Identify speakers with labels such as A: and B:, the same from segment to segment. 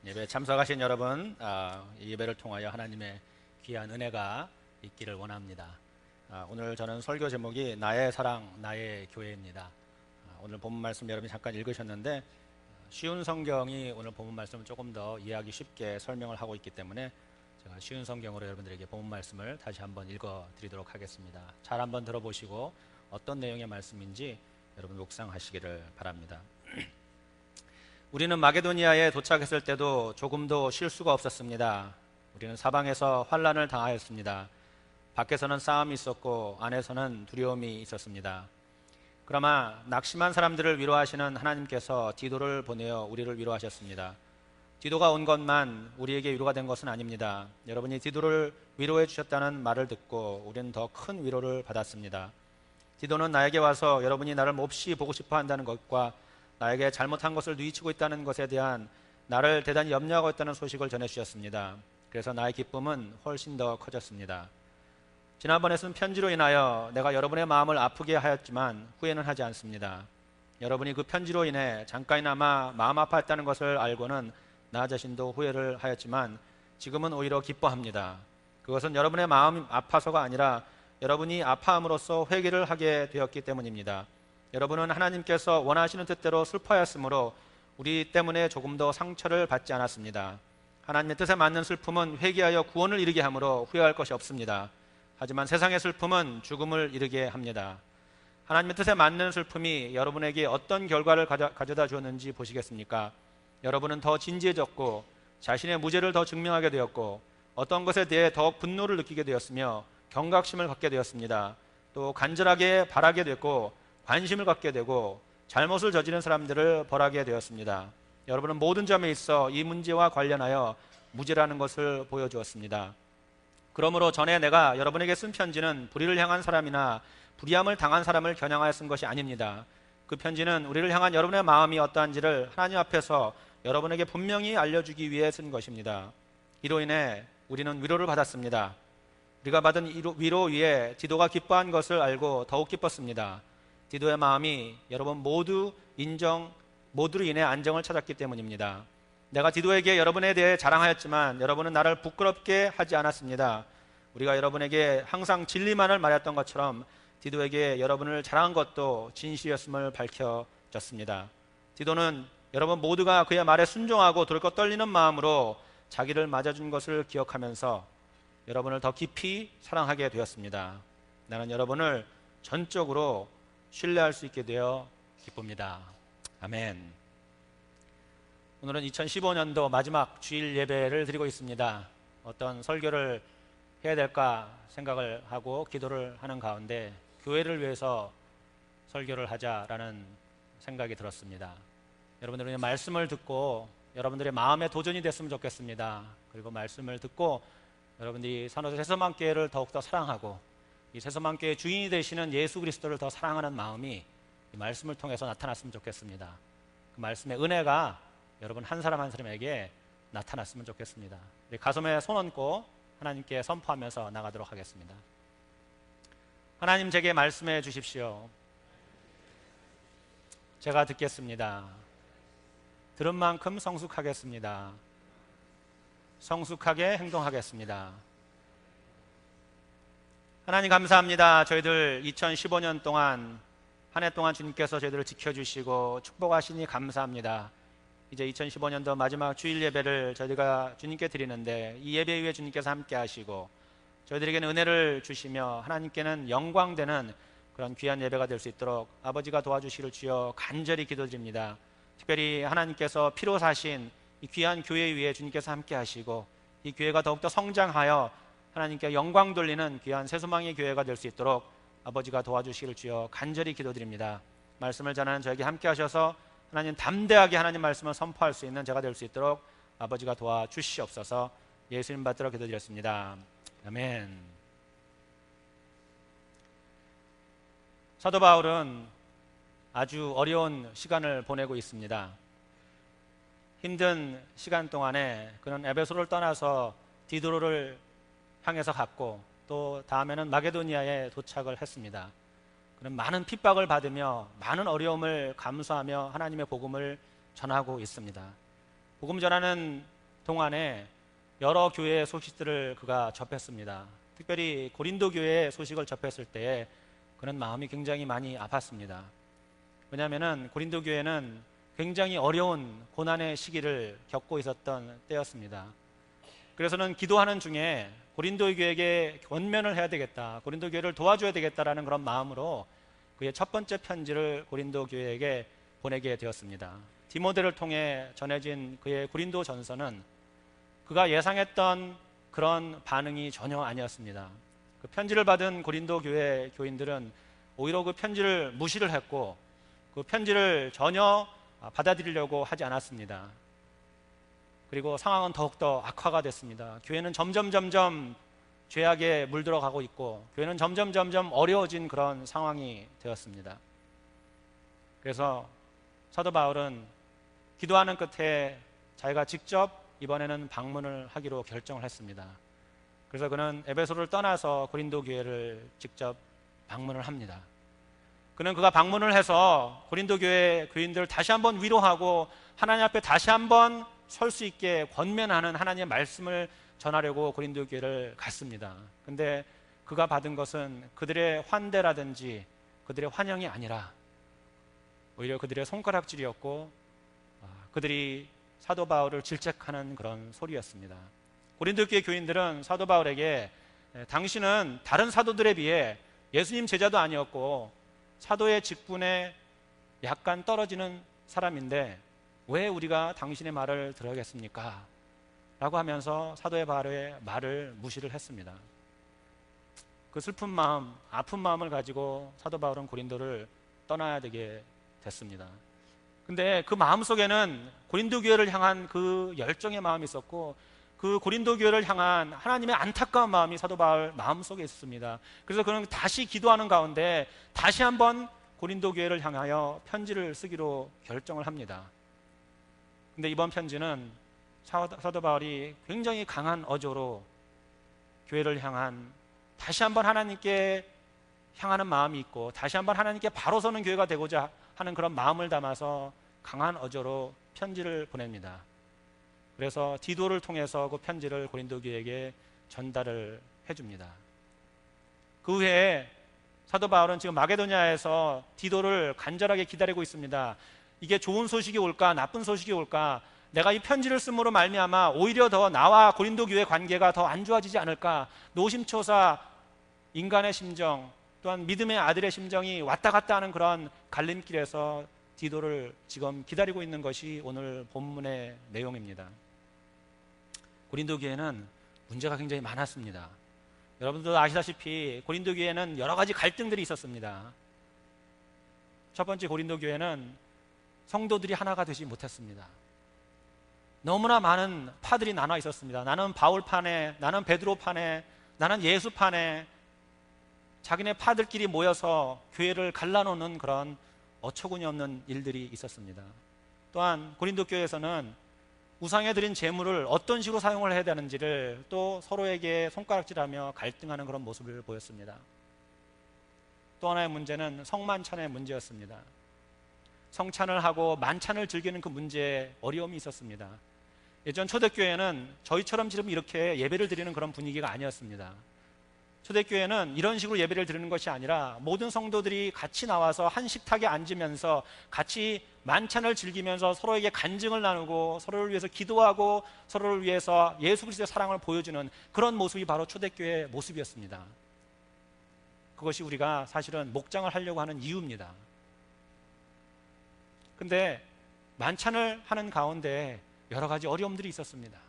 A: 예배 참석하신 여러분, 이 예배를 통하여 하나님의 귀한 은혜가 있기를 원합니다. 오늘 저는 설교 제목이 나의 사랑, 나의 교회입니다. 오늘 본문 말씀 여러분이 잠깐 읽으셨는데 쉬운 성경이 오늘 본문 말씀을 조금 더 이해하기 쉽게 설명을 하고 있기 때문에 제가 쉬운 성경으로 여러분들에게 본문 말씀을 다시 한번 읽어드리도록 하겠습니다. 잘 한번 들어보시고 어떤 내용의 말씀인지 여러분 묵상하시기를 바랍니다. 우리는 마게도니아에 도착했을 때도 조금도 쉴 수가 없었습니다. 우리는 사방에서 환난을 당하였습니다. 밖에서는 싸움이 있었고 안에서는 두려움이 있었습니다. 그러나 낙심한 사람들을 위로하시는 하나님께서 디도를 보내어 우리를 위로하셨습니다. 디도가 온 것만 우리에게 위로가 된 것은 아닙니다. 여러분이 디도를 위로해 주셨다는 말을 듣고 우리는 더 큰 위로를 받았습니다. 디도는 나에게 와서 여러분이 나를 몹시 보고 싶어 한다는 것과 나에게 잘못한 것을 뉘우치고 있다는 것에 대한 나를 대단히 염려하고 있다는 소식을 전해주셨습니다. 그래서 나의 기쁨은 훨씬 더 커졌습니다. 지난번에 쓴 편지로 인하여 내가 여러분의 마음을 아프게 하였지만 후회는 하지 않습니다. 여러분이 그 편지로 인해 잠깐이나마 마음 아파했다는 것을 알고는 나 자신도 후회를 하였지만 지금은 오히려 기뻐합니다. 그것은 여러분의 마음이 아파서가 아니라 여러분이 아파함으로써 회개를 하게 되었기 때문입니다. 여러분은 하나님께서 원하시는 뜻대로 슬퍼하였으므로 우리 때문에 조금 더 상처를 받지 않았습니다. 하나님의 뜻에 맞는 슬픔은 회개하여 구원을 이루게 하므로 후회할 것이 없습니다. 하지만 세상의 슬픔은 죽음을 이루게 합니다. 하나님의 뜻에 맞는 슬픔이 여러분에게 어떤 결과를 가져다 주었는지 보시겠습니까? 여러분은 더 진지해졌고 자신의 무죄를 더 증명하게 되었고 어떤 것에 대해 더욱 분노를 느끼게 되었으며 경각심을 갖게 되었습니다. 또 간절하게 바라게 됐고 관심을 갖게 되고 잘못을 저지른 사람들을 벌하게 되었습니다. 여러분은 모든 점에 있어 이 문제와 관련하여 무죄라는 것을 보여주었습니다. 그러므로 전에 내가 여러분에게 쓴 편지는 불의를 향한 사람이나 불의함을 당한 사람을 겨냥하여 쓴 것이 아닙니다. 그 편지는 우리를 향한 여러분의 마음이 어떠한지를 하나님 앞에서 여러분에게 분명히 알려주기 위해 쓴 것입니다. 이로 인해 우리는 위로를 받았습니다. 우리가 받은 위로 위에 디도가 기뻐한 것을 알고 더욱 기뻤습니다. 디도의 마음이 여러분 모두로 인해 안정을 찾았기 때문입니다. 내가 디도에게 여러분에 대해 자랑하였지만 여러분은 나를 부끄럽게 하지 않았습니다. 우리가 여러분에게 항상 진리만을 말했던 것처럼 디도에게 여러분을 자랑한 것도 진실이었음을 밝혀졌습니다. 디도는 여러분 모두가 그의 말에 순종하고 들고 떨리는 마음으로 자기를 맞아준 것을 기억하면서 여러분을 더 깊이 사랑하게 되었습니다. 나는 여러분을 전적으로 신뢰할 수 있게 되어 기쁩니다. 아멘. 오늘은 2015년도 마지막 주일 예배를 드리고 있습니다. 어떤 설교를 해야 될까 생각을 하고 기도를 하는 가운데 교회를 위해서 설교를 하자라는 생각이 들었습니다. 여러분들의 말씀을 듣고 여러분들의 마음에 도전이 됐으면 좋겠습니다. 그리고 말씀을 듣고 여러분들이 산호세 새소망교회를 더욱더 사랑하고 이 새소망교회의 주인이 되시는 예수 그리스도를 더 사랑하는 마음이 이 말씀을 통해서 나타났으면 좋겠습니다. 그 말씀의 은혜가 여러분 한 사람 한 사람에게 나타났으면 좋겠습니다. 우리 가슴에 손 얹고 하나님께 선포하면서 나가도록 하겠습니다. 하나님, 제게 말씀해 주십시오. 제가 듣겠습니다. 들은 만큼 성숙하겠습니다. 성숙하게 행동하겠습니다. 하나님 감사합니다. 저희들 2015년 동안 한 해 동안 주님께서 저희들을 지켜주시고 축복하시니 감사합니다. 이제 2015년도 마지막 주일 예배를 저희가 주님께 드리는데 이 예배 위에 주님께서 함께 하시고 저희들에게는 은혜를 주시며 하나님께는 영광되는 그런 귀한 예배가 될 수 있도록 아버지가 도와주시기를 주여 간절히 기도드립니다. 특별히 하나님께서 피로 사신 이 귀한 교회 위에 주님께서 함께 하시고 이 교회가 더욱더 성장하여 하나님께 영광 돌리는 귀한 새소망의 교회가 될 수 있도록 아버지가 도와주시기를 주여 간절히 기도드립니다. 말씀을 전하는 저에게 함께 하셔서 하나님 담대하게 하나님 말씀을 선포할 수 있는 제가 될 수 있도록 아버지가 도와주시옵소서. 예수님 받들어 기도드렸습니다. 아멘. 사도 바울은 아주 어려운 시간을 보내고 있습니다. 힘든 시간 동안에 그는 에베소를 떠나서 디도를 향해서 갔고 또 다음에는 마게도니아에 도착을 했습니다. 그는 많은 핍박을 받으며 많은 어려움을 감수하며 하나님의 복음을 전하고 있습니다. 복음 전하는 동안에 여러 교회의 소식들을 그가 접했습니다. 특별히 고린도 교회의 소식을 접했을 때 그는 마음이 굉장히 많이 아팠습니다. 왜냐하면 고린도 교회는 굉장히 어려운 고난의 시기를 겪고 있었던 때였습니다. 그래서는 기도하는 중에 고린도 교회에게 권면을 해야 되겠다, 고린도 교회를 도와줘야 되겠다라는 그런 마음으로 그의 첫 번째 편지를 고린도 교회에게 보내게 되었습니다. 디모데를 통해 전해진 그의 고린도 전서는 그가 예상했던 그런 반응이 전혀 아니었습니다. 그 편지를 받은 고린도 교회 교인들은 오히려 그 편지를 무시를 했고 그 편지를 전혀 받아들이려고 하지 않았습니다. 그리고 상황은 더욱더 악화가 됐습니다. 교회는 점점 죄악에 물들어가고 있고 교회는 점점 어려워진 그런 상황이 되었습니다. 그래서 사도 바울은 기도하는 끝에 자기가 직접 이번에는 방문을 하기로 결정을 했습니다. 그래서 그는 에베소를 떠나서 고린도 교회를 직접 방문을 합니다. 그가 방문을 해서 고린도 교회 교인들을 다시 한번 위로하고 하나님 앞에 다시 한번 설 수 있게 권면하는 하나님의 말씀을 전하려고 고린도 교회를 갔습니다. 근데 그가 받은 것은 그들의 환대라든지 그들의 환영이 아니라 오히려 그들의 손가락질이었고 그들이 사도 바울을 질책하는 그런 소리였습니다. 고린도 교회 교인들은 사도 바울에게 당신은 다른 사도들에 비해 예수님 제자도 아니었고 사도의 직분에 약간 떨어지는 사람인데 왜 우리가 당신의 말을 들어야겠습니까? 라고 하면서 사도의 말을 무시를 했습니다. 그 슬픈 마음, 아픈 마음을 가지고 사도 바울은 고린도를 떠나야 되게 됐습니다. 근데 그 마음 속에는 고린도 교회를 향한 그 열정의 마음이 있었고 그 고린도 교회를 향한 하나님의 안타까운 마음이 사도 바울 마음 속에 있었습니다. 그래서 그는 다시 기도하는 가운데 다시 한번 고린도 교회를 향하여 편지를 쓰기로 결정을 합니다. 근데 이번 편지는 사도 바울이 굉장히 강한 어조로 교회를 향한 다시 한번 하나님께 향하는 마음이 있고 다시 한번 하나님께 바로 서는 교회가 되고자 하는 그런 마음을 담아서 강한 어조로 편지를 보냅니다. 그래서 디도를 통해서 그 편지를 고린도 교회에게 전달을 해줍니다. 그 후에 사도 바울은 지금 마게도냐에서 디도를 간절하게 기다리고 있습니다. 이게 좋은 소식이 올까 나쁜 소식이 올까, 내가 이 편지를 씀으로 말미암아 오히려 더 나와 고린도 교회 관계가 더 안 좋아지지 않을까, 노심초사 인간의 심정 또한 믿음의 아들의 심정이 왔다 갔다 하는 그런 갈림길에서 디도를 지금 기다리고 있는 것이 오늘 본문의 내용입니다. 고린도 교회는 문제가 굉장히 많았습니다. 여러분도 아시다시피 고린도 교회는 여러 가지 갈등들이 있었습니다. 첫 번째, 고린도 교회는 성도들이 하나가 되지 못했습니다. 너무나 많은 파들이 나눠 있었습니다. 나는 바울파네, 나는 베드로파네, 나는 예수파네. 자기네 파들끼리 모여서 교회를 갈라놓는 그런 어처구니 없는 일들이 있었습니다. 또한 고린도 교회에서는 우상에 드린 제물을 어떤 식으로 사용을 해야 되는지를 또 서로에게 손가락질하며 갈등하는 그런 모습을 보였습니다. 또 하나의 문제는 성만찬의 문제였습니다. 성찬을 하고 만찬을 즐기는 그 문제에 어려움이 있었습니다. 예전 초대교회는 저희처럼 지금 이렇게 예배를 드리는 그런 분위기가 아니었습니다. 초대교회는 이런 식으로 예배를 드리는 것이 아니라 모든 성도들이 같이 나와서 한 식탁에 앉으면서 같이 만찬을 즐기면서 서로에게 간증을 나누고 서로를 위해서 기도하고 서로를 위해서 예수 그리스도의 사랑을 보여주는 그런 모습이 바로 초대교회의 모습이었습니다. 그것이 우리가 사실은 목장을 하려고 하는 이유입니다. 근데 만찬을 하는 가운데 여러 가지 어려움들이 있었습니다.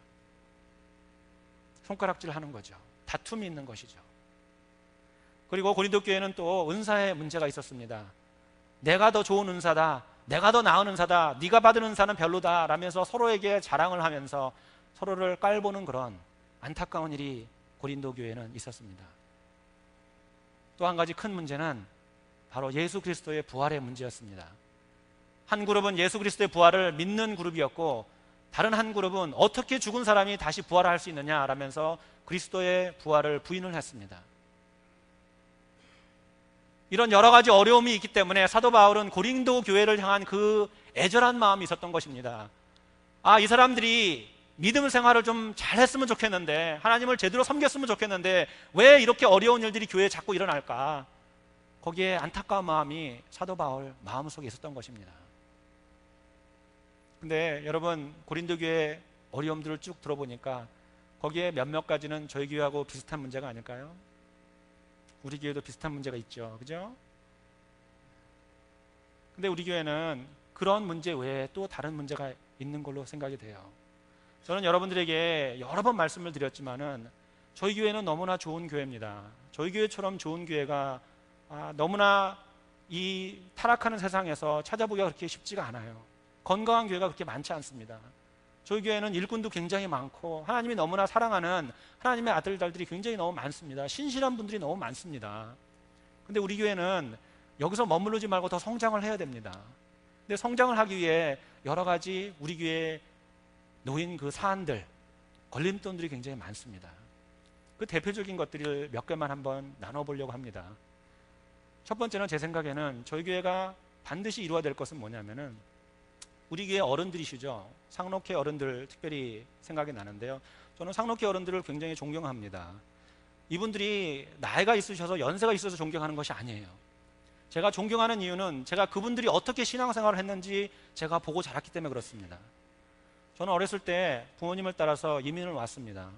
A: 손가락질을 하는 거죠. 다툼이 있는 것이죠. 그리고 고린도 교회는 또 은사의 문제가 있었습니다. 내가 더 좋은 은사다, 내가 더 나은 은사다, 네가 받은 은사는 별로다 라면서 서로에게 자랑을 하면서 서로를 깔보는 그런 안타까운 일이 고린도 교회는 있었습니다. 또 한 가지 큰 문제는 바로 예수 그리스도의 부활의 문제였습니다. 한 그룹은 예수 그리스도의 부활을 믿는 그룹이었고 다른 한 그룹은 어떻게 죽은 사람이 다시 부활할 수 있느냐라면서 그리스도의 부활을 부인을 했습니다. 이런 여러 가지 어려움이 있기 때문에 사도 바울은 고린도 교회를 향한 그 애절한 마음이 있었던 것입니다. 이 사람들이 믿음 생활을 좀 잘했으면 좋겠는데, 하나님을 제대로 섬겼으면 좋겠는데 왜 이렇게 어려운 일들이 교회에 자꾸 일어날까? 거기에 안타까운 마음이 사도 바울 마음속에 있었던 것입니다. 근데 여러분, 고린도 교회 어려움들을 쭉 들어보니까 거기에 몇몇 가지는 저희 교회하고 비슷한 문제가 아닐까요? 우리 교회도 비슷한 문제가 있죠, 그죠? 근데 우리 교회는 그런 문제 외에 또 다른 문제가 있는 걸로 생각이 돼요. 저는 여러분들에게 여러 번 말씀을 드렸지만은 저희 교회는 너무나 좋은 교회입니다. 저희 교회처럼 좋은 교회가 너무나 이 타락하는 세상에서 찾아보기가 그렇게 쉽지가 않아요. 건강한 교회가 그렇게 많지 않습니다. 저희 교회는 일꾼도 굉장히 많고 하나님이 너무나 사랑하는 하나님의 아들들이 굉장히 너무 많습니다. 신실한 분들이 너무 많습니다. 근데 우리 교회는 여기서 머무르지 말고 더 성장을 해야 됩니다. 근데 성장을 하기 위해 여러 가지 우리 교회에 놓인 그 사안들, 걸림돌들이 굉장히 많습니다. 그 대표적인 것들을 몇 개만 한번 나눠보려고 합니다. 첫 번째는 제 생각에는 저희 교회가 반드시 이루어야 될 것은 뭐냐면은 우리 교회 어른들이시죠. 상록회 어른들 특별히 생각이 나는데요. 저는 상록회 어른들을 굉장히 존경합니다. 이분들이 나이가 있으셔서 연세가 있어서 존경하는 것이 아니에요. 제가 존경하는 이유는 제가 그분들이 어떻게 신앙생활을 했는지 제가 보고 자랐기 때문에 그렇습니다. 저는 어렸을 때 부모님을 따라서 이민을 왔습니다.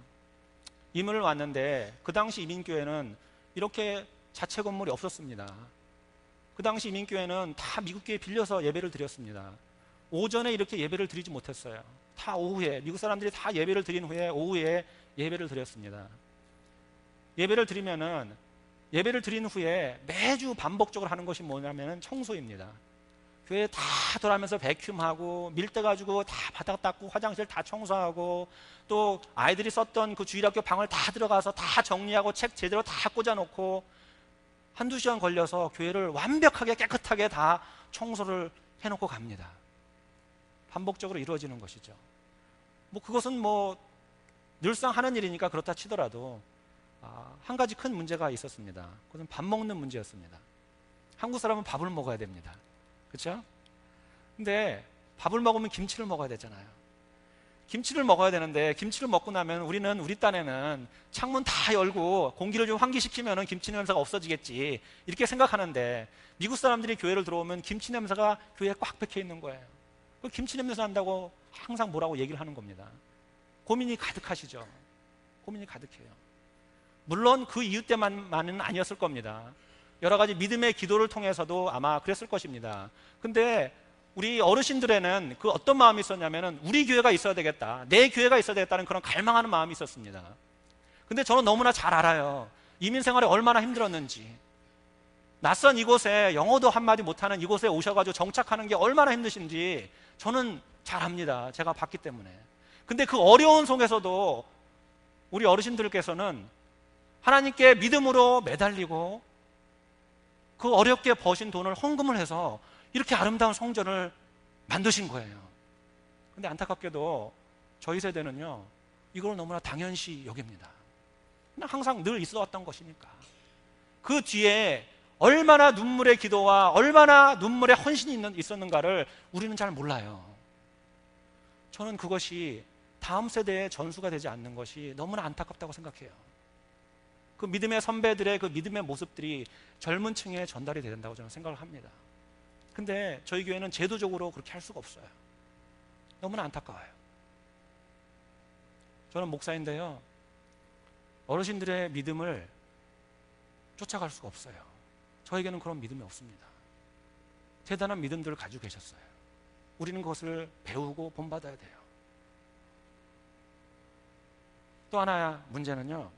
A: 이민을 왔는데 그 당시 이민교회는 이렇게 자체 건물이 없었습니다. 그 당시 이민교회는 다 미국교회 빌려서 예배를 드렸습니다. 오전에 이렇게 예배를 드리지 못했어요. 다 오후에, 미국 사람들이 다 예배를 드린 후에 오후에 예배를 드렸습니다. 예배를 드린 후에 매주 반복적으로 하는 것이 뭐냐면 청소입니다. 교회 다 돌아가면서 베큐um하고 밀대 가지고 다 바닥 닦고 화장실 다 청소하고 또 아이들이 썼던 그 주일학교 방을 다 들어가서 다 정리하고 책 제대로 다 꽂아놓고 한두 시간 걸려서 교회를 완벽하게 깨끗하게 다 청소를 해놓고 갑니다. 반복적으로 이루어지는 것이죠. 그것은 늘상 하는 일이니까 그렇다 치더라도 한 가지 큰 문제가 있었습니다. 그것은 밥 먹는 문제였습니다. 한국 사람은 밥을 먹어야 됩니다. 그렇죠? 근데 밥을 먹으면 김치를 먹어야 되잖아요. 김치를 먹어야 되는데 김치를 먹고 나면 우리 딴에는 창문 다 열고 공기를 좀 환기시키면 김치 냄새가 없어지겠지 이렇게 생각하는데 미국 사람들이 교회를 들어오면 김치 냄새가 교회에 꽉 박혀 있는 거예요. 그 김치 냄새 난다고 항상 뭐라고 얘기를 하는 겁니다. 고민이 가득하시죠. 고민이 가득해요. 물론 그 이유 때만은 아니었을 겁니다. 여러 가지 믿음의 기도를 통해서도 아마 그랬을 것입니다. 근데 우리 어르신들에는 그 어떤 마음이 있었냐면은 우리 교회가 있어야 되겠다, 내 교회가 있어야 되겠다는 그런 갈망하는 마음이 있었습니다. 근데 저는 너무나 잘 알아요. 이민 생활이 얼마나 힘들었는지. 낯선 이곳에 영어도 한마디 못하는 이곳에 오셔가지고 정착하는 게 얼마나 힘드신지 저는 잘 압니다. 제가 봤기 때문에. 근데 그 어려운 속에서도 우리 어르신들께서는 하나님께 믿음으로 매달리고 그 어렵게 버신 돈을 헌금을 해서 이렇게 아름다운 성전을 만드신 거예요. 근데 안타깝게도 저희 세대는요, 이걸 너무나 당연시 여깁니다. 그냥 항상 늘 있어 왔던 것이니까. 그 뒤에 얼마나 눈물의 기도와 얼마나 눈물의 헌신이 있었는가를 우리는 잘 몰라요. 저는 그것이 다음 세대의 전수가 되지 않는 것이 너무나 안타깝다고 생각해요. 그 믿음의 선배들의 그 믿음의 모습들이 젊은 층에 전달이 된다고 저는 생각을 합니다. 근데 저희 교회는 제도적으로 그렇게 할 수가 없어요. 너무나 안타까워요. 저는 목사인데요, 어르신들의 믿음을 쫓아갈 수가 없어요. 저에게는 그런 믿음이 없습니다. 대단한 믿음들을 가지고 계셨어요. 우리는 그것을 배우고 본받아야 돼요. 또 하나 문제는요,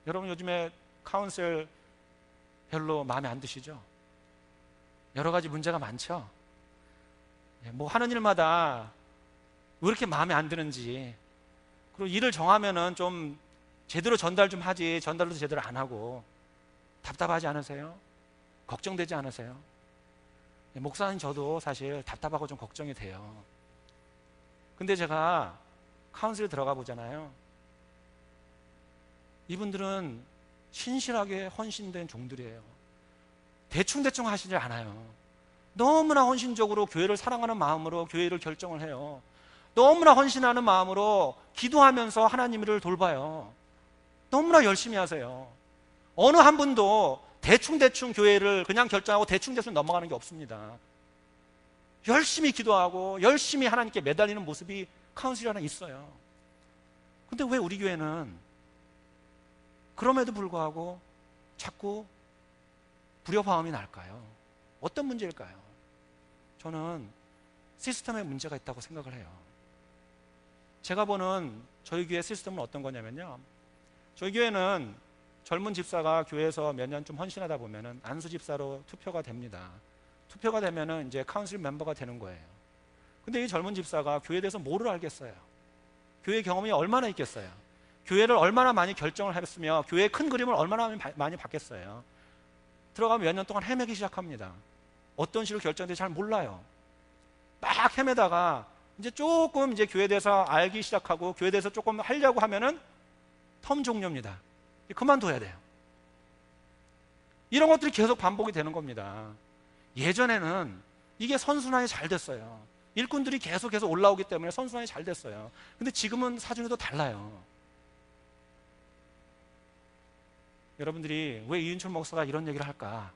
A: 여러분 요즘에 카운셀 별로 마음에 안 드시죠? 여러 가지 문제가 많죠? 하는 일마다 왜 이렇게 마음에 안 드는지, 그리고 일을 정하면은 좀 제대로 전달 좀 하지 전달도 제대로 안 하고 답답하지 않으세요? 걱정되지 않으세요? 목사님 저도 사실 답답하고 좀 걱정이 돼요. 근데 제가 카운슬에 들어가 보잖아요. 이분들은 신실하게 헌신된 종들이에요. 대충대충 하시지 않아요. 너무나 헌신적으로 교회를 사랑하는 마음으로 교회를 결정을 해요. 너무나 헌신하는 마음으로 기도하면서 하나님 일을 돌봐요. 너무나 열심히 하세요. 어느 한 분도 대충대충 교회를 그냥 결정하고 대충대충 넘어가는 게 없습니다. 열심히 기도하고 열심히 하나님께 매달리는 모습이 카운슬 안에 있어요. 근데 왜 우리 교회는 그럼에도 불구하고 자꾸 불협화음이 날까요? 어떤 문제일까요? 저는 시스템에 문제가 있다고 생각을 해요. 제가 보는 저희 교회 시스템은 어떤 거냐면요, 저희 교회는 젊은 집사가 교회에서 몇 년 좀 헌신하다 보면은 안수 집사로 투표가 됩니다. 투표가 되면은 이제 카운슬 멤버가 되는 거예요. 근데 이 젊은 집사가 교회에 대해서 뭐를 알겠어요? 교회 경험이 얼마나 있겠어요? 교회를 얼마나 많이 결정을 했으며 교회의 큰 그림을 얼마나 많이 봤겠어요? 들어가면 몇 년 동안 헤매기 시작합니다. 어떤 식으로 결정될지 잘 몰라요. 막 헤매다가 이제 조금 이제 교회에 대해서 알기 시작하고 교회에 대해서 조금 하려고 하면은 텀 종료입니다. 그만둬야 돼요. 이런 것들이 계속 반복이 되는 겁니다. 예전에는 이게 선순환이 잘 됐어요. 일꾼들이 계속해서 올라오기 때문에 선순환이 잘 됐어요. 근데 지금은 사정이 또 달라요. 여러분들이 왜 이윤철 목사가 이런 얘기를 할까?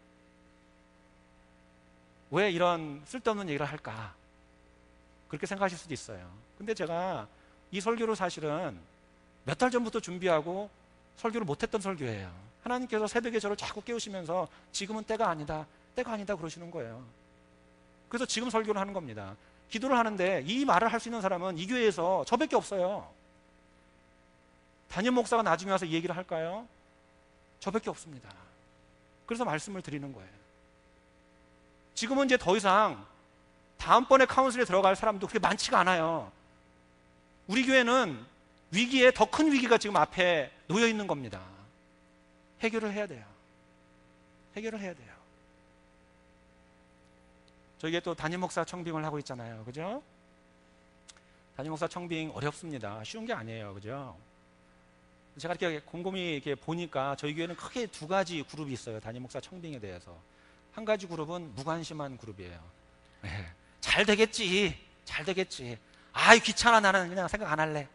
A: 왜 이런 쓸데없는 얘기를 할까? 그렇게 생각하실 수도 있어요. 근데 제가 이 설교를 사실은 몇 달 전부터 준비하고 설교를 못했던 설교예요. 하나님께서 새벽에 저를 자꾸 깨우시면서 지금은 때가 아니다 그러시는 거예요. 그래서 지금 설교를 하는 겁니다. 기도를 하는데 이 말을 할 수 있는 사람은 이 교회에서 저밖에 없어요. 담임 목사가 나중에 와서 이 얘기를 할까요? 저밖에 없습니다. 그래서 말씀을 드리는 거예요. 지금은 이제 더 이상 다음번에 카운슬에 들어갈 사람도 그렇게 많지가 않아요. 우리 교회는 위기에 더 큰 위기가 지금 앞에 놓여 있는 겁니다. 해결을 해야 돼요. 해결을 해야 돼요. 저희가 또 담임 목사 청빙을 하고 있잖아요. 그죠? 담임 목사 청빙 어렵습니다. 쉬운 게 아니에요. 그죠? 제가 이렇게 곰곰이 이렇게 보니까 저희 교회는 크게 두 가지 그룹이 있어요. 담임 목사 청빙에 대해서. 한 가지 그룹은 무관심한 그룹이에요. 네. 잘 되겠지. 잘 되겠지. 아이 귀찮아 나는 그냥 생각 안 할래.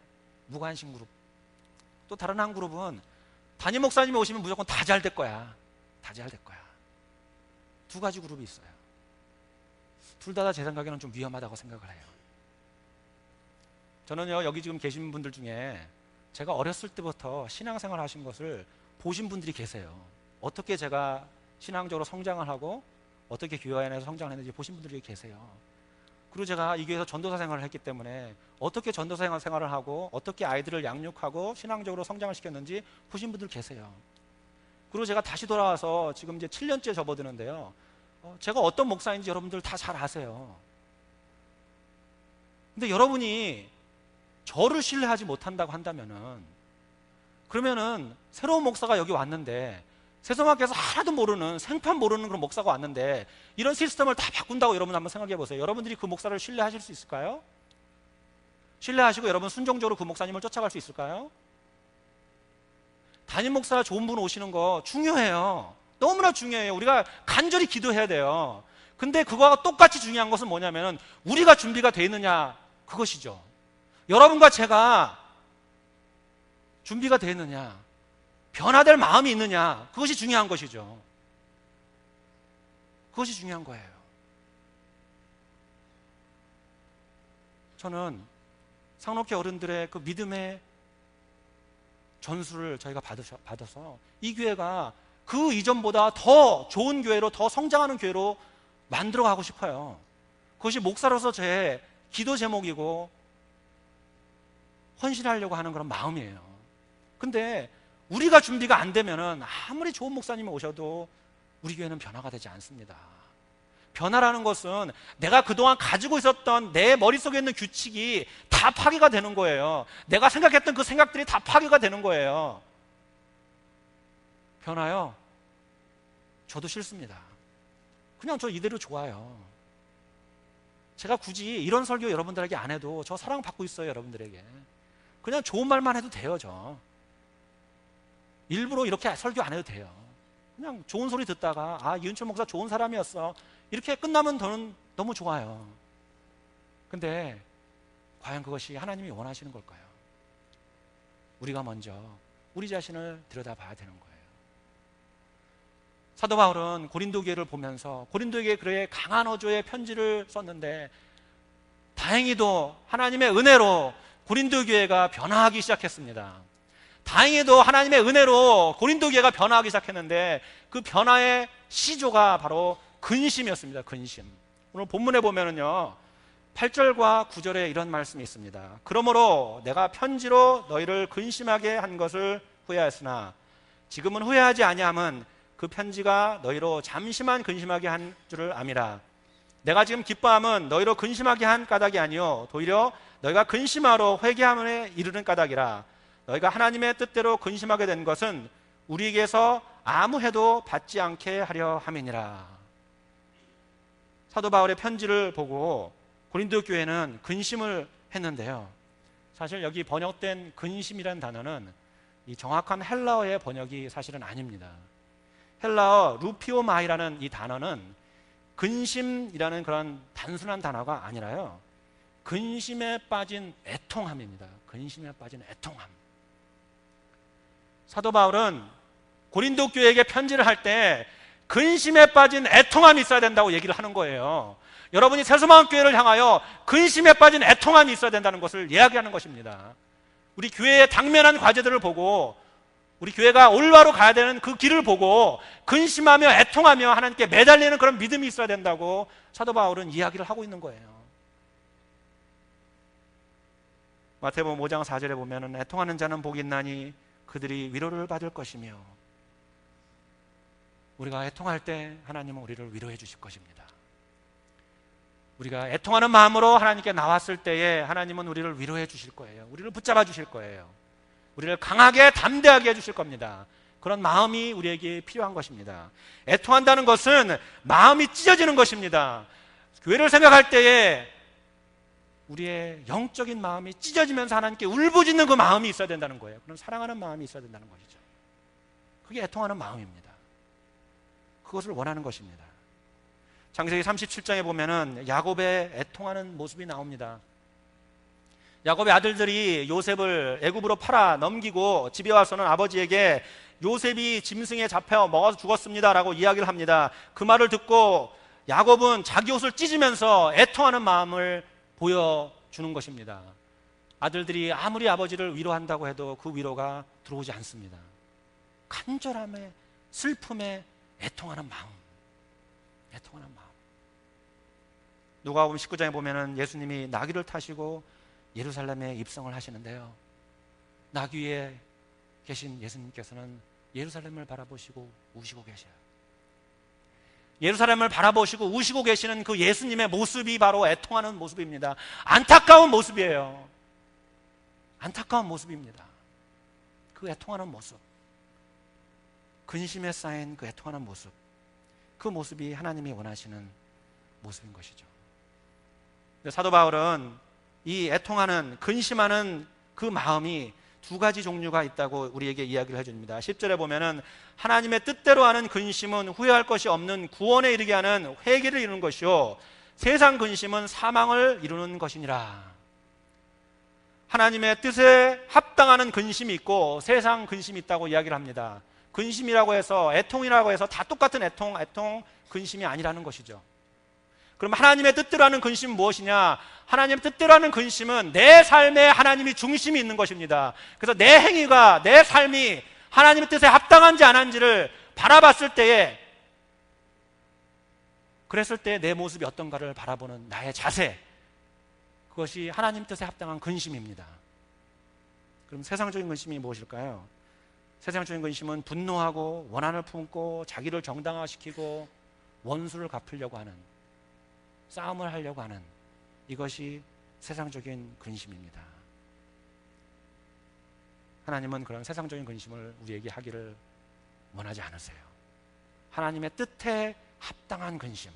A: 무관심 그룹. 또 다른 한 그룹은 담임 목사님이 오시면 무조건 다 잘 될 거야. 다 잘 될 거야. 두 가지 그룹이 있어요. 둘 다 제 생각에는 좀 위험하다고 생각을 해요. 저는요, 여기 지금 계신 분들 중에 제가 어렸을 때부터 신앙생활 하신 것을 보신 분들이 계세요. 어떻게 제가 신앙적으로 성장을 하고 어떻게 교회 안에서 성장을 했는지 보신 분들이 계세요. 그리고 제가 이 교회에서 전도사 생활을 했기 때문에 어떻게 전도사 생활을 하고 어떻게 아이들을 양육하고 신앙적으로 성장을 시켰는지 보신 분들 계세요. 그리고 제가 다시 돌아와서 지금 이제 7년째 접어드는데요, 제가 어떤 목사인지 여러분들 다 잘 아세요. 근데 여러분이 저를 신뢰하지 못한다고 한다면은, 그러면은 새로운 목사가 여기 왔는데 세상학교에서 하나도 모르는 생판 모르는 그런 목사가 왔는데 이런 시스템을 다 바꾼다고 여러분 한번 생각해 보세요. 여러분들이 그 목사를 신뢰하실 수 있을까요? 신뢰하시고 여러분 순종적으로 그 목사님을 쫓아갈 수 있을까요? 담임 목사 좋은 분 오시는 거 중요해요. 너무나 중요해요. 우리가 간절히 기도해야 돼요. 근데 그거와 똑같이 중요한 것은 뭐냐면 우리가 준비가 되어 있느냐, 그것이죠. 여러분과 제가 준비가 되어 있느냐, 변화될 마음이 있느냐, 그것이 중요한 것이죠. 그것이 중요한 거예요. 저는 상록회 어른들의 그 믿음의 전수를 저희가 받아서 이 교회가 그 이전보다 더 좋은 교회로, 더 성장하는 교회로 만들어가고 싶어요. 그것이 목사로서 제 기도 제목이고 헌신하려고 하는 그런 마음이에요. 근데 우리가 준비가 안 되면은 아무리 좋은 목사님이 오셔도 우리 교회는 변화가 되지 않습니다. 변화라는 것은 내가 그동안 가지고 있었던 내 머릿속에 있는 규칙이 다 파괴가 되는 거예요. 내가 생각했던 그 생각들이 다 파괴가 되는 거예요. 변화요? 저도 싫습니다. 그냥 저 이대로 좋아요. 제가 굳이 이런 설교 여러분들에게 안 해도 저 사랑받고 있어요. 여러분들에게 그냥 좋은 말만 해도 돼요. 저 일부러 이렇게 설교 안 해도 돼요. 그냥 좋은 소리 듣다가 아, 이은철 목사 좋은 사람이었어, 이렇게 끝나면 저는 너무 좋아요. 근데 과연 그것이 하나님이 원하시는 걸까요? 우리가 먼저 우리 자신을 들여다봐야 되는 거예요. 사도 바울은 고린도 교회를 보면서 고린도에게 그의 강한 어조의 편지를 썼는데 다행히도 하나님의 은혜로 고린도 교회가 변화하기 시작했습니다. 다행히도 하나님의 은혜로 고린도 교회가 변화하기 시작했는데 그 변화의 시조가 바로 근심이었습니다. 근심. 오늘 본문에 보면은요 8절과 9절에 이런 말씀이 있습니다. 그러므로 내가 편지로 너희를 근심하게 한 것을 후회하였으나 지금은 후회하지 아니함은 그 편지가 너희로 잠시만 근심하게 한 줄을 암이라. 내가 지금 기뻐함은 너희로 근심하게 한 까닭이 아니요 도리어 너희가 근심하러 회개함에 이르는 까닭이라. 너희가 하나님의 뜻대로 근심하게 된 것은 우리에게서 아무 해도 받지 않게 하려 함이니라. 사도 바울의 편지를 보고 고린도 교회는 근심을 했는데요, 사실 여기 번역된 근심이라는 단어는 이 정확한 헬라어의 번역이 사실은 아닙니다. 헬라어 루피오마이라는 이 단어는 근심이라는 그런 단순한 단어가 아니라요, 근심에 빠진 애통함입니다. 근심에 빠진 애통함. 사도 바울은 고린도 교회에게 편지를 할 때 근심에 빠진 애통함이 있어야 된다고 얘기를 하는 거예요. 여러분이 새소망교회를 향하여 근심에 빠진 애통함이 있어야 된다는 것을 이야기하는 것입니다. 우리 교회의 당면한 과제들을 보고 우리 교회가 올바로 가야 되는 그 길을 보고 근심하며 애통하며 하나님께 매달리는 그런 믿음이 있어야 된다고 사도 바울은 이야기를 하고 있는 거예요. 마태복음 5장 4절에 보면은 애통하는 자는 복이 있나니 그들이 위로를 받을 것이며, 우리가 애통할 때 하나님은 우리를 위로해 주실 것입니다. 우리가 애통하는 마음으로 하나님께 나왔을 때에 하나님은 우리를 위로해 주실 거예요. 우리를 붙잡아 주실 거예요. 우리를 강하게 담대하게 해 주실 겁니다. 그런 마음이 우리에게 필요한 것입니다. 애통한다는 것은 마음이 찢어지는 것입니다. 교회를 생각할 때에 우리의 영적인 마음이 찢어지면서 하나님께 울부짖는 그 마음이 있어야 된다는 거예요. 그런 사랑하는 마음이 있어야 된다는 것이죠. 그게 애통하는 마음입니다. 그것을 원하는 것입니다. 창세기 37장에 보면은 야곱의 애통하는 모습이 나옵니다. 야곱의 아들들이 요셉을 애굽으로 팔아 넘기고 집에 와서는 아버지에게 요셉이 짐승에 잡혀 먹어서 죽었습니다 라고 이야기를 합니다. 그 말을 듣고 야곱은 자기 옷을 찢으면서 애통하는 마음을 보여주는 것입니다. 아들들이 아무리 아버지를 위로한다고 해도 그 위로가 들어오지 않습니다. 간절함에, 슬픔에 애통하는 마음, 애통하는 마음. 누가복음 19장에 보면은 예수님이 나귀를 타시고 예루살렘에 입성을 하시는데요, 나귀 위에 계신 예수님께서는 예루살렘을 바라보시고 우시고 계셔요. 예루살렘을 바라보시고 우시고 계시는 그 예수님의 모습이 바로 애통하는 모습입니다. 안타까운 모습이에요. 안타까운 모습입니다. 그 애통하는 모습, 근심에 쌓인 그 애통하는 모습, 그 모습이 하나님이 원하시는 모습인 것이죠. 사도 바울은 이 애통하는, 근심하는 그 마음이 두 가지 종류가 있다고 우리에게 이야기를 해줍니다. 10절에 보면은 하나님의 뜻대로 하는 근심은 후회할 것이 없는 구원에 이르게 하는 회개를 이루는 것이요, 세상 근심은 사망을 이루는 것이니라. 하나님의 뜻에 합당하는 근심이 있고 세상 근심이 있다고 이야기를 합니다. 근심이라고 해서, 애통이라고 해서 다 똑같은 애통, 근심이 아니라는 것이죠. 그럼 하나님의 뜻대로 하는 근심은 무엇이냐? 하나님의 뜻대로 하는 근심은 내 삶에 하나님이 중심이 있는 것입니다. 그래서 내 행위가, 내 삶이 하나님의 뜻에 합당한지 안 한지를 바라봤을 때에, 그랬을 때 내 모습이 어떤가를 바라보는 나의 자세, 그것이 하나님 뜻에 합당한 근심입니다. 그럼 세상적인 근심이 무엇일까요? 세상적인 근심은 분노하고 원한을 품고 자기를 정당화시키고 원수를 갚으려고 하는, 싸움을 하려고 하는, 이것이 세상적인 근심입니다. 하나님은 그런 세상적인 근심을 우리에게 하기를 원하지 않으세요. 하나님의 뜻에 합당한 근심,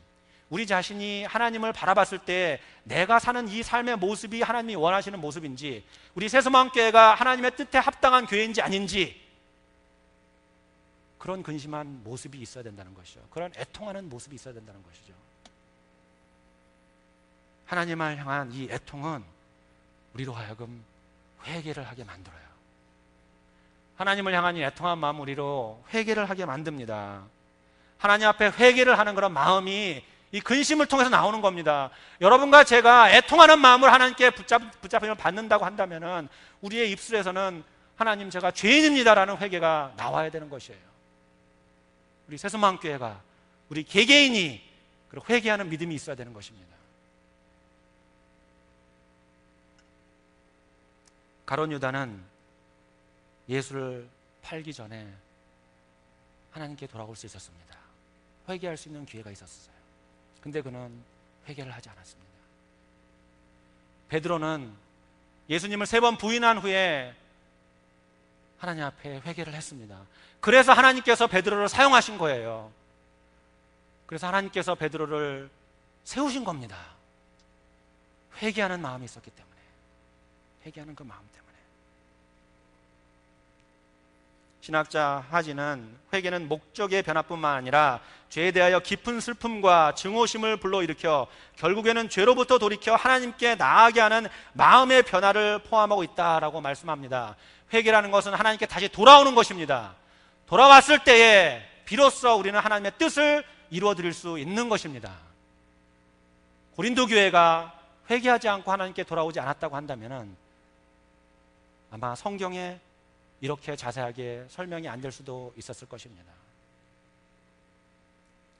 A: 우리 자신이 하나님을 바라봤을 때 내가 사는 이 삶의 모습이 하나님이 원하시는 모습인지, 우리 새소망교회가 하나님의 뜻에 합당한 교회인지 아닌지, 그런 근심한 모습이 있어야 된다는 것이죠. 그런 애통하는 모습이 있어야 된다는 것이죠. 하나님을 향한 이 애통은 우리로 하여금 회개를 하게 만들어요. 하나님을 향한 이 애통한 마음 우리로 회개를 하게 만듭니다. 하나님 앞에 회개를 하는 그런 마음이 이 근심을 통해서 나오는 겁니다. 여러분과 제가 애통하는 마음을 하나님께 붙잡힘을 받는다고 한다면 우리의 입술에서는 하나님 제가 죄인입니다라는 회개가 나와야 되는 것이에요. 우리 새소망교회가 우리 개개인이 그렇게 회개하는 믿음이 있어야 되는 것입니다. 가룟 유다는 예수를 팔기 전에 하나님께 돌아올 수 있었습니다. 회개할 수 있는 기회가 있었어요. 근데 그는 회개를 하지 않았습니다. 베드로는 예수님을 3번 부인한 후에 하나님 앞에 회개를 했습니다. 그래서 하나님께서 베드로를 사용하신 거예요. 그래서 하나님께서 베드로를 세우신 겁니다. 회개하는 마음이 있었기 때문에, 회개하는 그 마음 때문에. 신학자 하진은 회개는 목적의 변화뿐만 아니라 죄에 대하여 깊은 슬픔과 증오심을 불러일으켜 결국에는 죄로부터 돌이켜 하나님께 나아가게 하는 마음의 변화를 포함하고 있다라고 말씀합니다. 회개라는 것은 하나님께 다시 돌아오는 것입니다. 돌아왔을 때에 비로소 우리는 하나님의 뜻을 이루어 드릴 수 있는 것입니다. 고린도 교회가 회개하지 않고 하나님께 돌아오지 않았다고 한다면 아마 성경에 이렇게 자세하게 설명이 안 될 수도 있었을 것입니다.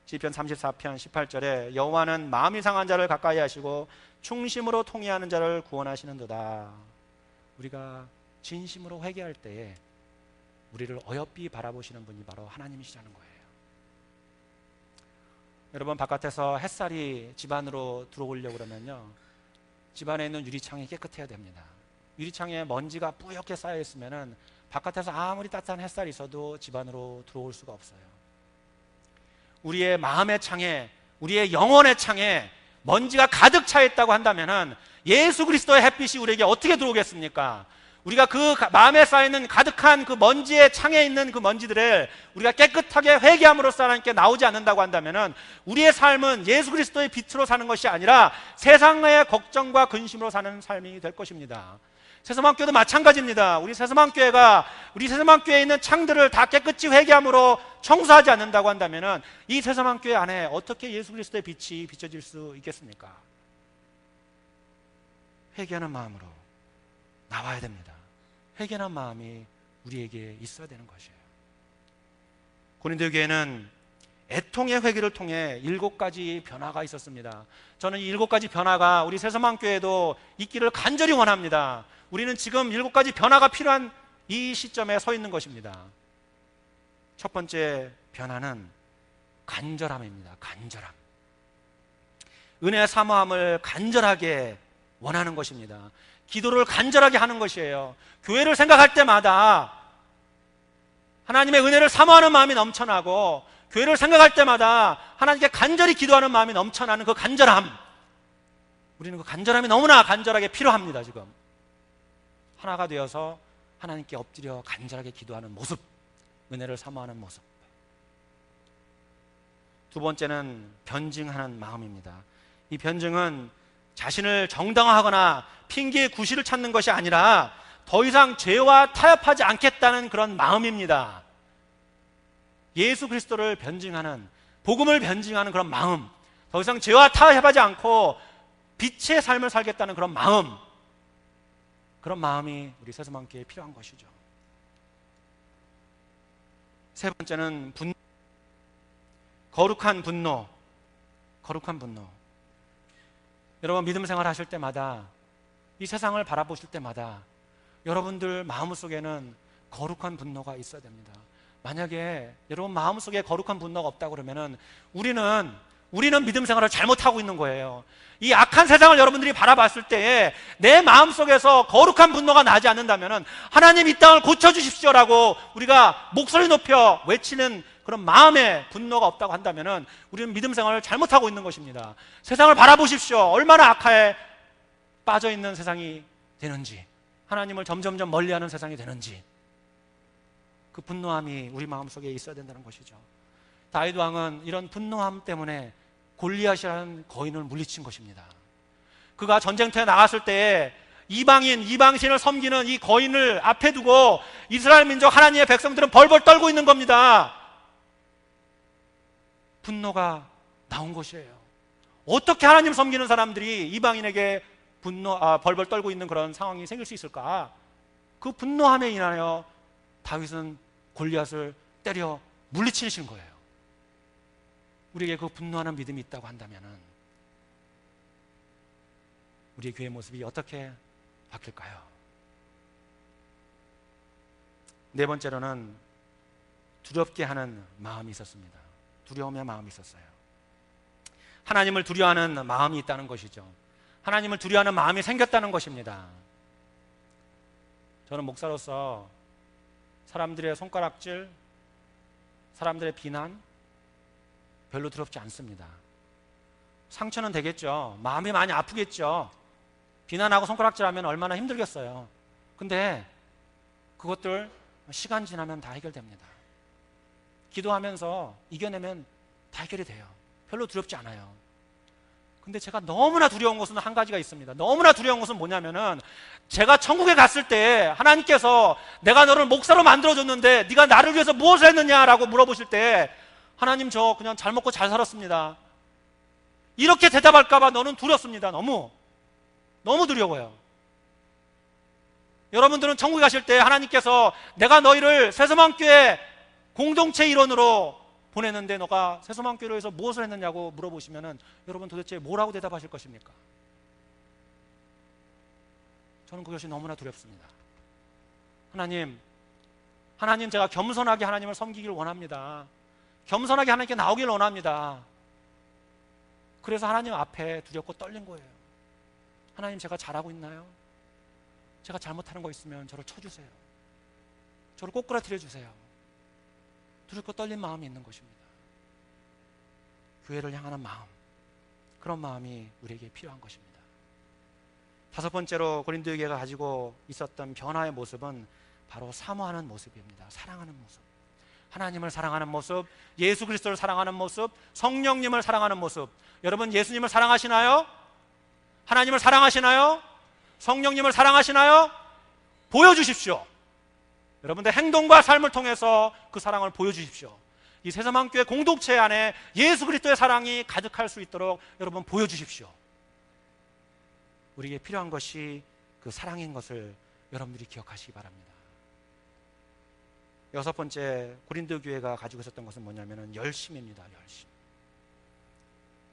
A: 시편 34편 18절에 여호와는 마음이 상한 자를 가까이 하시고 충심으로 통회하는 자를 구원하시는도다. 우리가 진심으로 회개할 때에 우리를 어여삐 바라보시는 분이 바로 하나님이시라는 거예요. 여러분, 바깥에서 햇살이 집 안으로 들어오려고 그러면요, 집 안에 있는 유리창이 깨끗해야 됩니다. 유리창에 먼지가 뿌옇게 쌓여 있으면은 바깥에서 아무리 따뜻한 햇살이 있어도 집 안으로 들어올 수가 없어요. 우리의 마음의 창에, 우리의 영혼의 창에 먼지가 가득 차 있다고 한다면은 예수 그리스도의 햇빛이 우리에게 어떻게 들어오겠습니까? 우리가 그 마음에 쌓여있는 가득한 그 먼지의 창에 있는 그 먼지들을 우리가 깨끗하게 회개함으로써 하나님께 나오지 않는다고 한다면은 우리의 삶은 예수 그리스도의 빛으로 사는 것이 아니라 세상의 걱정과 근심으로 사는 삶이 될 것입니다. 새소망교회도 마찬가지입니다. 우리 새소망교회에 있는 창들을 다 깨끗이 회개함으로 청소하지 않는다고 한다면은 이 새소망교회 안에 어떻게 예수 그리스도의 빛이 비춰질 수 있겠습니까? 회개하는 마음으로 나와야 됩니다. 회개하는 마음이 우리에게 있어야 되는 것이에요. 고린도 교회는 애통의 회개를 통해 7가지 변화가 있었습니다. 저는 이 7가지 변화가 우리 새소망교회도 있기를 간절히 원합니다. 우리는 지금 7가지 변화가 필요한 이 시점에 서 있는 것입니다. 첫 번째 변화는 간절함입니다. 간절함. 은혜의 사모함을 간절하게 원하는 것입니다. 기도를 간절하게 하는 것이에요. 교회를 생각할 때마다 하나님의 은혜를 사모하는 마음이 넘쳐나고, 교회를 생각할 때마다 하나님께 간절히 기도하는 마음이 넘쳐나는 그 간절함, 우리는 그 간절함이 너무나 간절하게 필요합니다. 지금 하나가 되어서 하나님께 엎드려 간절하게 기도하는 모습, 은혜를 사모하는 모습. 두 번째는 변증하는 마음입니다. 이 변증은 자신을 정당화하거나 핑계의 구실을 찾는 것이 아니라 더 이상 죄와 타협하지 않겠다는 그런 마음입니다. 예수 그리스도를 변증하는, 복음을 변증하는 그런 마음, 더 이상 죄와 타협하지 않고 빛의 삶을 살겠다는 그런 마음, 그런 마음이 우리 새소망교회에 필요한 것이죠. 세 번째는 거룩한 분노. 거룩한 분노. 여러분, 믿음 생활 하실 때마다, 이 세상을 바라보실 때마다 여러분들 마음속에는 거룩한 분노가 있어야 됩니다. 만약에 여러분 마음속에 거룩한 분노가 없다고 그러면은 우리는 믿음 생활을 잘못하고 있는 거예요. 이 악한 세상을 여러분들이 바라봤을 때에 내 마음속에서 거룩한 분노가 나지 않는다면은 하나님 이 땅을 고쳐주십시오라고 우리가 목소리 높여 외치는 그런 마음의 분노가 없다고 한다면은 우리는 믿음 생활을 잘못하고 있는 것입니다. 세상을 바라보십시오. 얼마나 악화에 빠져 있는 세상이 되는지, 하나님을 점점점 멀리하는 세상이 되는지, 그 분노함이 우리 마음속에 있어야 된다는 것이죠. 다윗 왕은 이런 분노함 때문에 골리앗이라는 거인을 물리친 것입니다. 그가 전쟁터에 나갔을 때에 이방신을 섬기는 이 거인을 앞에 두고 이스라엘 민족 하나님의 백성들은 벌벌 떨고 있는 겁니다. 분노가 나온 것이에요. 어떻게 하나님 섬기는 사람들이 이방인에게 벌벌 떨고 있는 그런 상황이 생길 수 있을까? 그 분노함에 인하여 다윗은 골리앗을 때려 물리치신 거예요. 우리에게 그 분노하는 믿음이 있다고 한다면 우리의 교회 모습이 어떻게 바뀔까요? 네 번째로는 두렵게 하는 마음이 있었습니다. 두려움의 마음이 있었어요. 하나님을 두려워하는 마음이 있다는 것이죠. 하나님을 두려워하는 마음이 생겼다는 것입니다. 저는 목사로서 사람들의 손가락질, 사람들의 비난 별로 두렵지 않습니다. 상처는 되겠죠. 마음이 많이 아프겠죠. 비난하고 손가락질하면 얼마나 힘들겠어요. 근데 그것들 시간 지나면 다 해결됩니다. 기도하면서 이겨내면 다 해결이 돼요. 별로 두렵지 않아요. 근데 제가 너무나 두려운 것은 한 가지가 있습니다. 너무나 두려운 것은 뭐냐면은 제가 천국에 갔을 때 하나님께서 내가 너를 목사로 만들어줬는데 네가 나를 위해서 무엇을 했느냐라고 물어보실 때 하나님 저 그냥 잘 먹고 잘 살았습니다. 이렇게 대답할까 봐 너는 두렵습니다. 너무 두려워요. 여러분들은 천국에 가실 때 하나님께서 내가 너희를 새소망교회 공동체 일원으로 보냈는데 너가 새소망교회에서 무엇을 했느냐고 물어보시면은 여러분 도대체 뭐라고 대답하실 것입니까? 저는 그것이 너무나 두렵습니다. 하나님 제가 겸손하게 하나님을 섬기기를 원합니다. 겸손하게 하나님께 나오기를 원합니다. 그래서 하나님 앞에 두렵고 떨린 거예요. 하나님 제가 잘하고 있나요? 제가 잘못하는 거 있으면 저를 쳐주세요. 저를 꼬꾸라뜨려 주세요. 두렵고 떨린 마음이 있는 것입니다. 교회를 향하는 마음, 그런 마음이 우리에게 필요한 것입니다. 다섯 번째로 고린도 교회가 가지고 있었던 변화의 모습은 바로 사모하는 모습입니다. 사랑하는 모습, 하나님을 사랑하는 모습, 예수 그리스도를 사랑하는 모습, 성령님을 사랑하는 모습. 여러분 예수님을 사랑하시나요? 하나님을 사랑하시나요? 성령님을 사랑하시나요? 보여주십시오. 여러분들 행동과 삶을 통해서 그 사랑을 보여주십시오. 이 새소망교회 공동체 안에 예수 그리스도의 사랑이 가득할 수 있도록 여러분 보여주십시오. 우리에게 필요한 것이 그 사랑인 것을 여러분들이 기억하시기 바랍니다. 여섯 번째 고린도 교회가 가지고 있었던 것은 뭐냐면 열심입니다. 열심.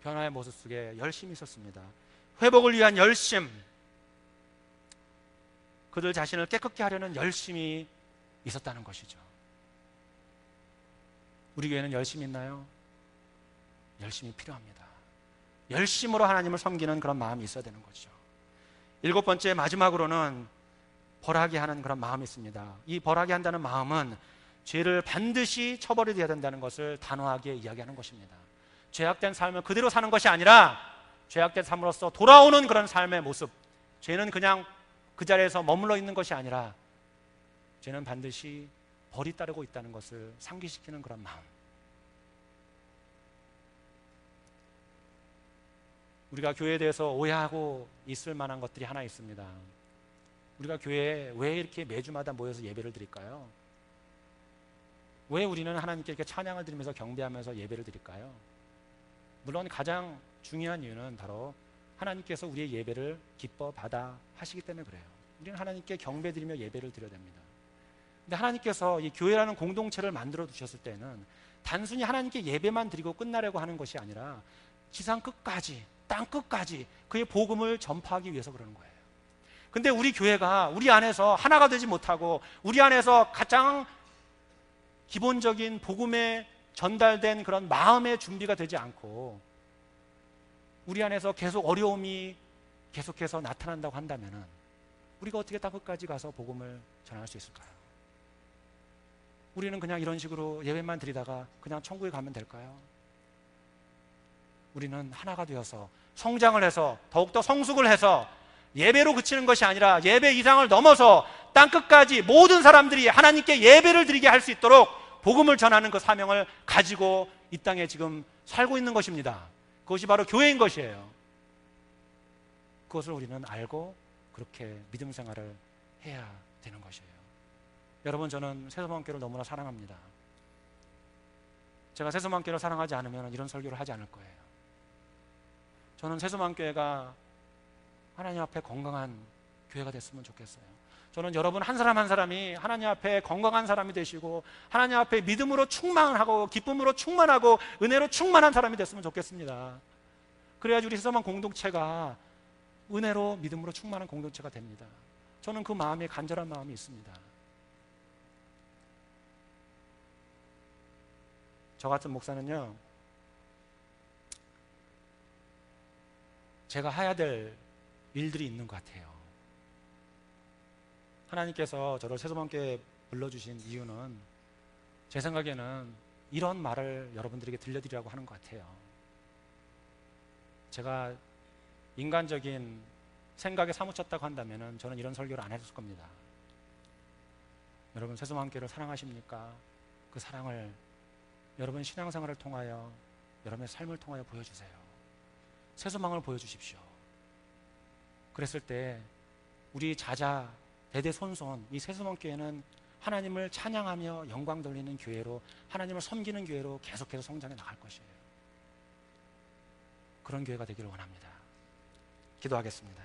A: 변화의 모습 속에 열심이 있었습니다. 회복을 위한 열심, 그들 자신을 깨끗게 하려는 열심이 있었다는 것이죠. 우리 교회는 열심이 있나요? 열심이 필요합니다. 열심으로 하나님을 섬기는 그런 마음이 있어야 되는 거죠. 일곱 번째 마지막으로는 벌하게 하는 그런 마음이 있습니다. 이 벌하게 한다는 마음은 죄를 반드시 처벌해야 된다는 것을 단호하게 이야기하는 것입니다. 죄악된 삶을 그대로 사는 것이 아니라 죄악된 삶으로서 돌아오는 그런 삶의 모습. 죄는 그냥 그 자리에서 머물러 있는 것이 아니라 죄는 반드시 벌이 따르고 있다는 것을 상기시키는 그런 마음. 우리가 교회에 대해서 오해하고 있을 만한 것들이 하나 있습니다. 우리가 교회에 왜 이렇게 매주마다 모여서 예배를 드릴까요? 왜 우리는 하나님께 이렇게 찬양을 드리면서 경배하면서 예배를 드릴까요? 물론 가장 중요한 이유는 바로 하나님께서 우리의 예배를 기뻐 받아 하시기 때문에 그래요. 우리는 하나님께 경배드리며 예배를 드려야 됩니다. 근데 하나님께서 이 교회라는 공동체를 만들어 두셨을 때는 단순히 하나님께 예배만 드리고 끝나려고 하는 것이 아니라 지상 끝까지, 땅 끝까지 그의 복음을 전파하기 위해서 그러는 거예요. 근데 우리 교회가 우리 안에서 하나가 되지 못하고 우리 안에서 가장 기본적인 복음에 전달된 그런 마음의 준비가 되지 않고 우리 안에서 계속 어려움이 계속해서 나타난다고 한다면 우리가 어떻게 땅 끝까지 가서 복음을 전할 수 있을까요? 우리는 그냥 이런 식으로 예배만 드리다가 그냥 천국에 가면 될까요? 우리는 하나가 되어서 성장을 해서 더욱더 성숙을 해서 예배로 그치는 것이 아니라 예배 이상을 넘어서 땅 끝까지 모든 사람들이 하나님께 예배를 드리게 할 수 있도록 복음을 전하는 그 사명을 가지고 이 땅에 지금 살고 있는 것입니다. 그것이 바로 교회인 것이에요. 그것을 우리는 알고
B: 그렇게 믿음 생활을 해야 되는 것이에요. 여러분, 저는 새소망교회를 너무나 사랑합니다. 제가 새소망교회를 사랑하지 않으면 이런 설교를 하지 않을 거예요. 저는 새소망교회가 하나님 앞에 건강한 교회가 됐으면 좋겠어요. 저는 여러분 한 사람 한 사람이 하나님 앞에 건강한 사람이 되시고 하나님 앞에 믿음으로 충만하고 기쁨으로 충만하고 은혜로 충만한 사람이 됐으면 좋겠습니다. 그래야지 우리 새소망 공동체가 은혜로 믿음으로 충만한 공동체가 됩니다. 저는 그 마음에 간절한 마음이 있습니다. 저 같은 목사는요, 제가 해야 될 일들이 있는 것 같아요. 하나님께서 저를 새소망교회에 불러주신 이유는 제 생각에는 이런 말을 여러분들에게 들려드리라고 하는 것 같아요. 제가 인간적인 생각에 사무쳤다고 한다면 저는 이런 설교를 안 했을 겁니다. 여러분, 새소망교회를 사랑하십니까? 그 사랑을 여러분 신앙생활을 통하여, 여러분의 삶을 통하여 보여주세요. 새소망을 보여주십시오. 그랬을 때 우리 자자 대대손손 이 새소망교회는 하나님을 찬양하며 영광 돌리는 교회로, 하나님을 섬기는 교회로 계속해서 성장해 나갈 것이에요. 그런 교회가 되기를 원합니다. 기도하겠습니다.